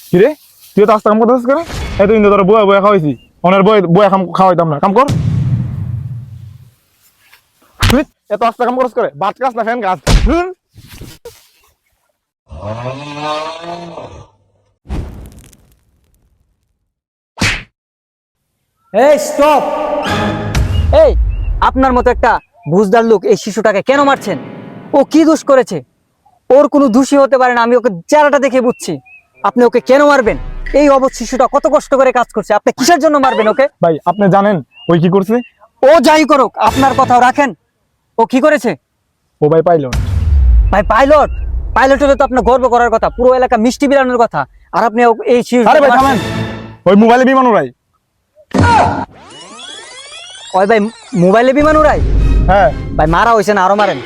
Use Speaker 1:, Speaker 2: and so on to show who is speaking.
Speaker 1: কি রে তুই তো আস্তে কাম করতেছিস করে এতদিন তো তোর বয়া বয়া খাওয়াইছি ওনার বয়া খাওয়াইতাম না কাম কর তুই এত আস্তে কাম করছিস করে বাত গাছ না ফ্যান গাছ
Speaker 2: এই স্টপ। এই আপনার মতো একটা বুঝদার লোক এই শিশুটাকে কেন মারছেন? ও কি দোষ করেছে? ওর কোনো দোষী হতে পারে না, আমি ওকে চেহারাটা দেখে বুঝছি। আপনি ওকে কেন মারবেন? এই অবধ শিশুটা কত কষ্ট করে কাজ করছে, আপনি কিসের জন্য মারবেন ওকে?
Speaker 1: ভাই আপনি জানেন ওই কি করছে?
Speaker 2: ও যাই করুক, আপনার কথাও রাখেন। ও কি করেছে?
Speaker 1: ও ভাই পাইলো
Speaker 2: ভাই পাইলট, পাইলট হলে তো আপনার গর্ব করার কথা, পুরো এলাকা মিষ্টি বিলানোর কথা। আর আপনি এই
Speaker 1: আরে ভাই
Speaker 2: শিশু
Speaker 1: থামেন ওই মোবাইলে বিমান উড়াই
Speaker 2: ওই ভাই মোবাইলে বিমান উড়াই?
Speaker 1: হ্যাঁ
Speaker 2: ভাই মারা হয়েছে না, আরো মারেন।